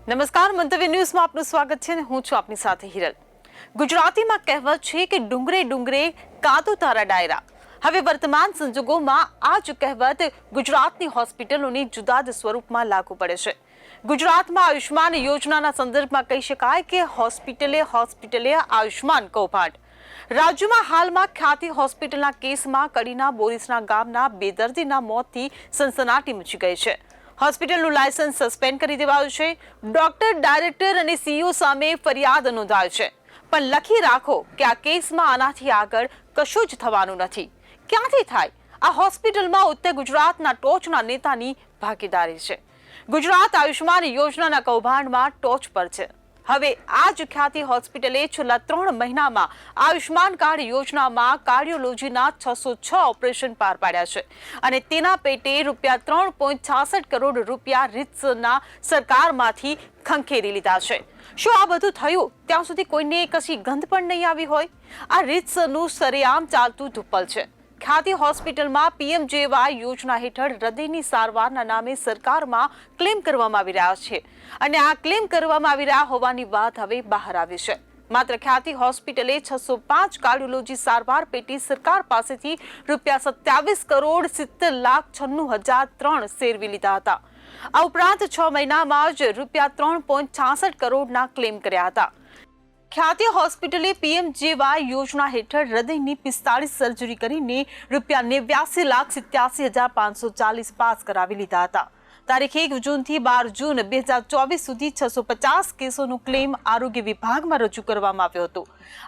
નમસ્કાર, મંતવ્ય ન્યૂઝમાં આપનું સ્વાગત છે. હું છું આપની સાથે હિરલ. ગુજરાતીમાં કહેવત છે કે ડુંગરે ડુંગરે કાદુ તારા ડાયરા. હવે વર્તમાન સંજોગોમાં આ જ કહેવત ગુજરાતની હોસ્પિટલોની જુદા જ સ્વરૂપમાં લાગુ પડે છે. ગુજરાતમાં આયુષ્માન યોજનાના સંદર્ભમાં કહી શકાય કે હોસ્પિટલે આયુષ્માન કૌભાંડ. રાજ્યમાં હાલમાં ખ્યાતિ હોસ્પિટલના કેસમાં કડીના બોરીસના ગામના બે દર્દીના મોતથી સનસનાટી મચી ગઈ છે. હોસ્પિટલનું લાયસન્સ સસ્પેન્ડ કરી દેવાયું છે. ડોક્ટર, ડાયરેક્ટર અને સીઈઓ સામે ફરિયાદ નોંધાય છે. પણ લખી રાખો કે આ કેસમાં આનાથી આગળ કશું જ થવાનું નથી. ક્યાંથી થાય? આ હોસ્પિટલમાં ઉત્તર ગુજરાતના ટોચના નેતાની ભાગીદારી છે. ગુજરાત આયુષ્માન યોજનાના કૌભાંડમાં ટોચ પર છે. હવે આ જ ખ્યાતિ હોસ્પિટલે છેલ્લા 3 મહિનામાં આયુષ્માન કાર્ડ યોજનામાં કાર્ડિયોલોજીના 606 ઓપરેશન પાર પાડ્યા છે અને તેના પેટે ₹3.66 કરોડ રીતસરના સરકારમાંથી ખંખેરી લીધા છે. શું આ બધું થયું ત્યાં સુધી કોઈને કશી ગંધ પણ નહીં આવી હોય? આ રીતસરનું સરેઆમ ચાલતું ધુપ્પલ છે. ખ્યાતિ હોસ્પિટલમાં પીએમજેવાય યોજના હેઠળ હૃદયની સારવારના નામે સરકારમાં ક્લેમ કરવામાં આવી રહ્યા છે અને આ ક્લેમ કરવામાં આવી રહ્યા હોવાની વાત હવે બહાર આવી છે. માત્ર ખ્યાતિ હોસ્પિટલે 605 કાર્ડિયોલોજી સારવાર પેટી સરકાર પાસેથી ₹27,70,96,003 શેરવી લીધા હતા. આ ઉપરાંત 6 મહિનામાં જ ₹3.66 કરોડના ક્લેમ કર્યા હતા. ખ્યાતિ હોસ્પિટલે પીએમજેવાય યોજના હેઠળ હૃદયની 45 સર્જરી કરીને ₹89,87,540 પાસ કરાવી લીધા હતા. તારીખ 1 જૂનથી 12 જૂન 2024 સુધી 650 કેસોનો ક્લેમ આરોગ્ય વિભાગમાં રજૂ કરવામાં આવ્યો હતો.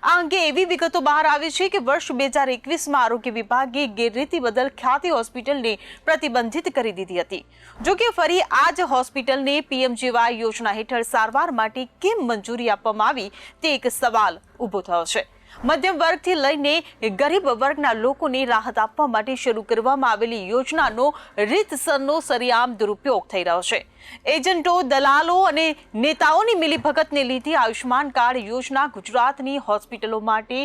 આ અંગે એવી વિગતો બહાર આવી છે કે વર્ષ 2021માં આરોગ્ય વિભાગે ગેરરીતિ બદલ ખ્યાતિ હોસ્પિટલને પ્રતિબંધિત કરી દીધી હતી. જોકે ફરી આ જ હોસ્પિટલને પીએમજેવાય યોજના હેઠળ સારવાર માટે કેમ મંજૂરી આપવામાં આવી તે એક સવાલ ઊભો થયો છે. મધ્યમ વર્ગથી લઈને ગરીબ વર્ગના લોકોને રાહત આપવા માટે શરૂ કરવામાં આવેલી યોજનાનો રીતસરનો સરેઆમ દુરુપયોગ થઈ રહ્યો છે. એજન્ટો, દલાલો અને નેતાઓની મિલીભગતને લીધે આયુષ્માન કાર્ડ યોજના ગુજરાતની હોસ્પિટલો માટે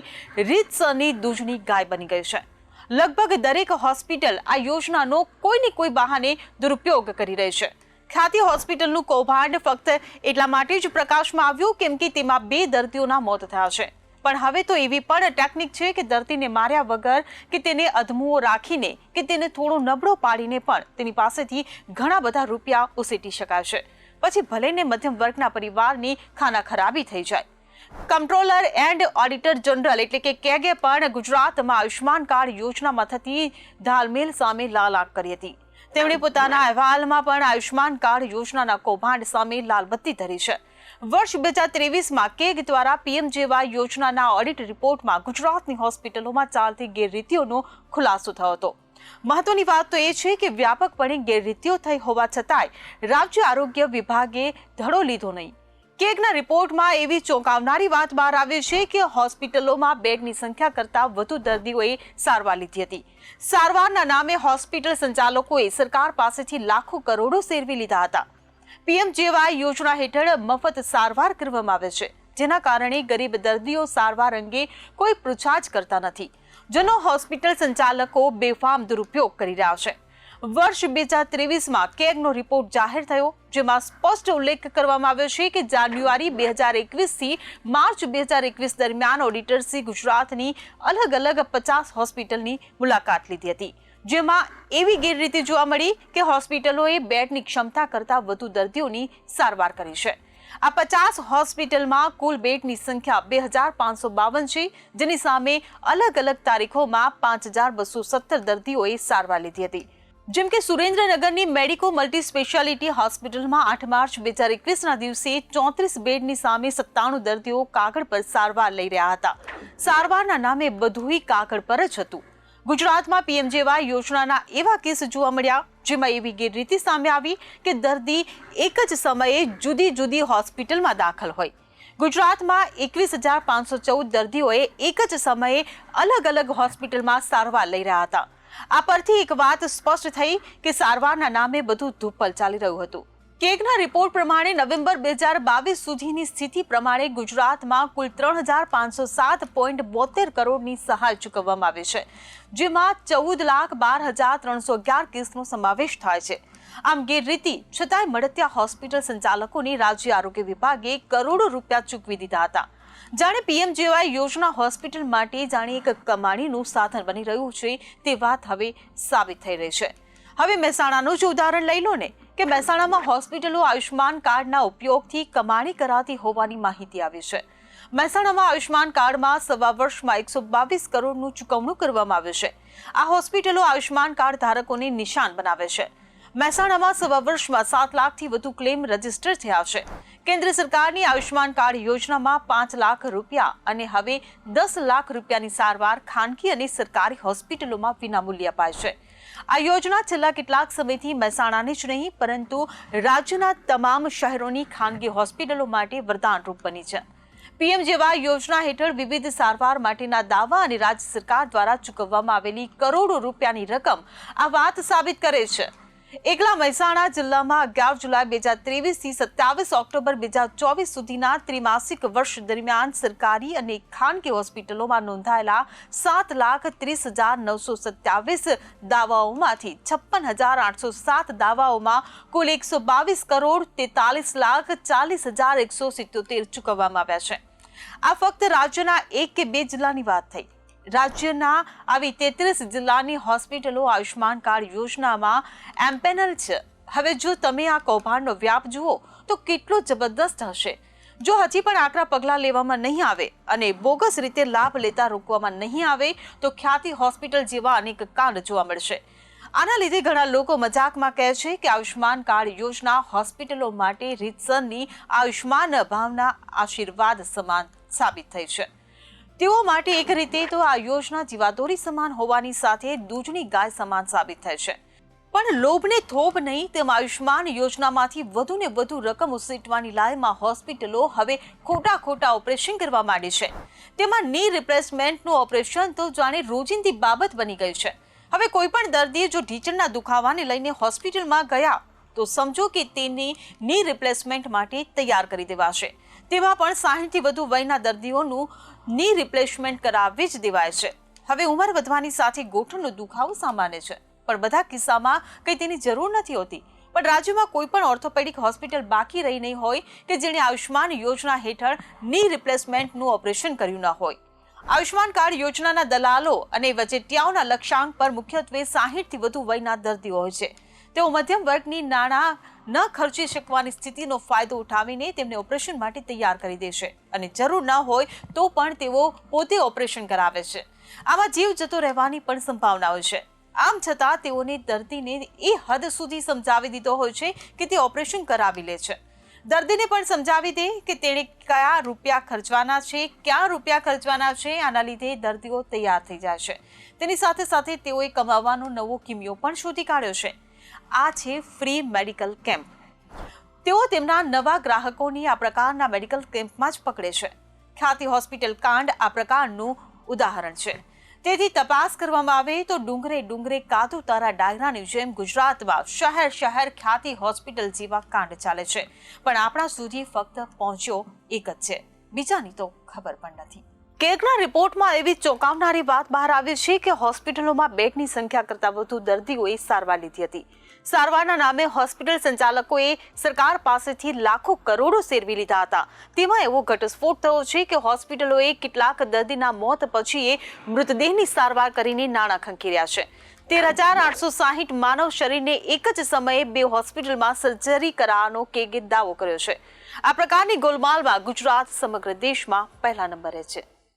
રીતસરની દૂધની ગાય બની ગઈ છે. લગભગ દરેક હોસ્પિટલ આ યોજનાનો કોઈને કોઈ બહાને દુરુપયોગ કરી રહી છે. ખ્યાતિ હોસ્પિટલનું કૌભાંડ ફક્ત એટલા માટે જ પ્રકાશમાં આવ્યું કેમ કે તેમાં 2 દર્દીઓના મોત થયા છે. પણ હવે તો એવી પણ ટેકનિક છે કે દર્દીને માર્યા વગર કે તેને અધમુઓ રાખીને કે તેને થોડો નબળો પાડીને પણ તેની પાસેથી ઘણા બધા રૂપિયા ઉસેટી શકાય છે. પછી ભલેને મધ્યમ વર્ગના પરિવારની ખાના ખરાબી થઈ જાય. કમ્પ્ટ્રોલર એન્ડ ઓડિટર જનરલ એટલે કે કેગે પણ ગુજરાતમાં આયુષ્માન કાર્ડ યોજનામાં થતી ધાલમેલ સામે લાલ આંખ કરી હતી. તેમણે પોતાના અહેવાલમાં પણ આયુષ્માન કાર્ડ યોજનાના કૌભાંડ સામે લાલબત્તી ધરી છે. વર્ષ 2023માં કેગ દ્વારા પીએમજેવાય યોજનાના ઓડિટ રિપોર્ટમાં ગુજરાતની હોસ્પિટલોમાં ચાલતી ગેરરીતિઓનો ખુલાસો થયો હતો. મહત્વની વાત તો એ છે કે વ્યાપકપણે ગેરરીતિઓ થઈ હોવા છતાંય રાજ્ય આરોગ્ય વિભાગે ધડો લીધો નહીં. કેગના રિપોર્ટમાં એવી ચોંકાવનારી વાત બહાર આવી છે કે હોસ્પિટલોમાં બેડની સંખ્યા કરતાં વધુ દર્દીઓએ સારવાર લીધી હતી. સારવારના નામે હોસ્પિટલ સંચાલકોએ સરકાર પાસેથી લાખો કરોડો શેરવી લીધા હતા. પીએમજેવાય યોજના હેઠળ મફત સારવાર કરવામાં આવે છે, જેના કારણે ગરીબ દર્દીઓ સારવાર અંગે કોઈ પૂછાછ કરતા નથી, જેનો હોસ્પિટલ સંચાલકો બેફામ દુરુપયોગ કરી રહ્યા છે. વર્ષ 2023માં કેગનો રિપોર્ટ જાહેર થયો, જેમાં સ્પષ્ટ ઉલ્લેખ કરવામાં આવ્યો છે કે જાન્યુઆરી 2021થી માર્ચ 2021 દરમિયાન ઓડિટર્સે ગુજરાતની અલગ અલગ 50 હોસ્પિટલની મુલાકાત લીધી હતી, જેમાં એવી ગેરરીતિ જોવા મળી કે હોસ્પિટલોએ બેડની ક્ષમતા કરતાં વધુ દર્દીઓની સારવાર કરી છે. આ 50 હોસ્પિટલમાં કુલ બેડની સંખ્યા 2552 છે, જેની સામે અલગ અલગ તારીખોમાં 5217 દર્દીઓએ સારવાર લીધી હતી. જેમ કે સુરેન્દ્રનગરની મેડિકો મલ્ટી સ્પેશિયાલિટી હોસ્પિટલમાં 8 માર્ચ 2021ના દિવસે 34 બેડની સામે 97 દર્દીઓ કાગળ પર સારવાર લઈ રહ્યા હતા. સારવારના નામે બધુંય કાગળ પર જ હતું. ગુજરાતમાં પીએમજેવાય યોજનાના એવા કેસ જોવા મળ્યા જેમાં એવી ગેરરીતિ સામે આવી કે દર્દી એક જ સમયે જુદી જુદી હોસ્પિટલમાં દાખલ હોય. ગુજરાતમાં 21,514 દર્દીઓએ એક જ સમયે અલગ અલગ હોસ્પિટલમાં સારવાર લઈ રહ્યા હતા. આ પરથી એક વાત સ્પષ્ટ થઈ કે સારવારના નામે બધું ધુપ્પલ ચાલી રહ્યું હતું. કેગના રિપોર્ટ પ્રમાણે નવેમ્બર 2022 સુધીની સ્થિતિ પ્રમાણે ગુજરાતમાં કુલ 3,507.72 કરોડની સહાય ચૂકવવામાં આવી છે, જેમાં 14,12,311 કેસનો સમાવેશ થાય છે. આમ ગેરરીતિ છતાંય મળતિયા હોસ્પિટલ સંચાલકોને રાજ્ય આરોગ્ય વિભાગે કરોડો રૂપિયા ચૂકવી દીધા હતા. જાણે પીએમજેવાય યોજના હોસ્પિટલ માટે જાણે એક કમાણીનું સાધન બની રહ્યું છે તે વાત હવે સાબિત થઈ રહી છે. હવે મહેસાણાનું જ ઉદાહરણ લઈ લો ને કે મહેસાણામાં હોસ્પિટલો આયુષ્માન કાર્ડના ઉપયોગથી કમાણી કરાતી હોવાની માહિતી આવી છે. મહેસાણામાં આયુષ્માન કાર્ડમાં સવા વર્ષમાં 122 કરોડનું ચૂકવણું કરવામાં આવ્યું છે. આ હોસ્પિટલો આયુષ્માન કાર્ડ ધારકોને નિશાન બનાવે છે. મહેસાણામાં સવા વર્ષમાં 7 લાખથી વધુ ક્લેમ રજીસ્ટર થયા છે. કેન્દ્ર સરકારની આયુષ્માન કાર્ડ યોજનામાં 5 લાખ રૂપિયા અને હવે 10 લાખ રૂપિયાની સારવાર ખાનગી અને સરકારી હોસ્પિટલોમાં વિનામૂલ્યે અપાય છે. આ યોજના છેલ્લા કેટલાક સમયથી મહેસાણાની જ નહીં પરંતુ રાજ્યના તમામ શહેરોની ખાનગી હોસ્પિટલો માટે વરદાનરૂપ બની છે. પીએમજેવાય યોજના હેઠળ વિવિધ સારવાર માટેના દાવા અને રાજ્ય સરકાર દ્વારા ચૂકવવામાં આવેલી કરોડો રૂપિયાની રકમ આ વાત સાબિત કરે છે. એકલા મહેસાણા જિલ્લામાં 11 જુલાઈ 2023 થી 27 ઓક્ટોબર 2024 સુધીના ત્રિમાસિક વર્ષ દરમિયાન સરકારી અને ખાનગી હોસ્પિટલોમાં નોંધાયેલા 7,30,927 દાવાઓમાંથી 56,807 દાવાઓમાં કુલ 122 કરોડ 43,40,177 ચૂકવવામાં આવ્યા છે. આ ફક્ત રાજ્યના 1 કે 2 જિલ્લાની વાત થઈ. રાજ્યના આવી 33 જિલ્લાની હોસ્પિટલો આયુષ્માન કાર્ડ યોજનામાં એમ્પેનલ છે. હવે જો તમે આ કૌભાંડનો વ્યાપ જુઓ તો કેટલો જબરદસ્ત હશે. જો હજી પણ આકરા પગલાં લેવામાં નહીં આવે અને બોગસ રીતે લાભ લેતા રોકવામાં નહીં આવે તો ખ્યાતિ હોસ્પિટલ જેવા અનેક કાંડ જોવા મળશે. આના લીધે ઘણા લોકો મજાકમાં કહે છે કે આયુષ્માન કાર્ડ યોજના હોસ્પિટલો માટે રીતસરની આયુષ્માન ભાવના આશીર્વાદ સમાન સાબિત થઈ છે. તેઓ માટે એક રીતે તો આ યોજના જીવાદોરી સમાન હોવાની સાથે દૂધની ગાય સમાન સાબિત થાય છે. પણ લોભને થોભ નહીં તેમ આયુષ્માન યોજનામાંથી વધુ ને વધુ રકમ ઉસીટવાની લાયમાં હોસ્પિટલો હવે ખોટા ઓપરેશન કરવા માંડી છે. તેમાં ની રિપ્લેસમેન્ટનું ઓપરેશન તો જાણે રોજિંદી બાબત બની ગઈ છે. હવે કોઈ પણ દર્દી જો ઢીંચણના દુખાવાને લઈને હોસ્પિટલમાં ગયા તો સમજો કે તેની ની રિપ્લેસમેન્ટ માટે તૈયાર કરી દેવાશે. તેમાં પણ 60 થી વધુ વયના દર્દીઓનું ની રિપ્લેસમેન્ટ કરાવી જ દેવાય છે. હવે ઉંમર વધવાની સાથે ગોઠણનો દુખાવો સામાન્ય છે, પણ બધા કિસ્સામાં કંઈ તેની જરૂર નથી હોતી. પણ રાજ્યમાં કોઈ પણ ઓર્થોપેડિક હોસ્પિટલ બાકી રહી નહીં હોય કે જેણે આયુષ્માન યોજના હેઠળ ની રિપ્લેસમેન્ટનું ઓપરેશન કર્યું ન હોય. આયુષ્માન કાર્ડ યોજનાના દલાલો અને વચેટિયાઓના લક્ષ્યાંક પર મુખ્યત્વે 60 થી વધુ વયના દર્દીઓ હોય છે. તેઓ મધ્યમ વર્ગની નાણાં ન ખર્ચી શકવાની સ્થિતિનો ફાયદો ઉઠાવીને તેમને ઓપરેશન માટે તૈયાર કરી દેશે અને જરૂર ન હોય તો પણ તેઓ પોતે ઓપરેશન કરાવે છે. આમાં જીવ જતો રહેવાની પણ સંભાવના હોય છે. આમ છતાં તેઓને દર્દીને એ હદ સુધી સમજાવી દીધો હોય છે કે તે ઓપરેશન કરાવી લે છે. દર્દીને પણ સમજાવી દે કે તેણે કયા રૂપિયા ખર્ચવાના છે, ક્યાં રૂપિયા ખર્ચવાના છે. આના લીધે દર્દીઓ તૈયાર થઈ જાય છે. તેની સાથે સાથે તેઓએ કમાવાનો નવો કિમિયો પણ શોધી કાઢ્યો છે. આ છે ફ્રી મેડિકલ કેમ્પ. તેઓ તેમના નવા ગ્રાહકોની આ પ્રકારના મેડિકલ કેમ્પમાં જ પકડે છે. ખ્યાતિ હોસ્પિટલ કાંડ આ પ્રકારનું ઉદાહરણ છે. તેથી તપાસ કરવામાં આવે તો ડુંગરે કાદુ તારા ડાયરાની જેમ ગુજરાતમાં શહેર ખ્યાતિ હોસ્પિટલ જેવા કાંડ ચાલે છે. પણ આપણા સુધી ફક્ત પહોંચ્યો એક જ છે, બીજાની તો ખબર પણ નથી. કેગના રિપોર્ટમાં એવી ચોંકાવનારી વાત બહાર આવી છે કે હોસ્પિટલોમાં બેડની સંખ્યા કરતાં વધુ દર્દીઓએ સારવાર લીધી હતી. સારવારના નામે હોસ્પિટલ સંચાલકોએ સરકાર પાસેથી લાખો કરોડો સેરવી લીધા હતા. તેમાં એવો ઘટસ્ફોટ થયો છે કે હોસ્પિટલોએ કેટલાક દર્દીના મોત પછી મૃતદેહની સારવાર કરીને નાણાં ખંખેર્યા છે. 13,860 માનવ શરીરને એક જ સમયે 2 હોસ્પિટલમાં સર્જરી કરાવવાનો કેગે દાવો કર્યો છે. આ પ્રકારની ગોલમાલમાં ગુજરાત સમગ્ર દેશમાં પહેલા નંબરે છે.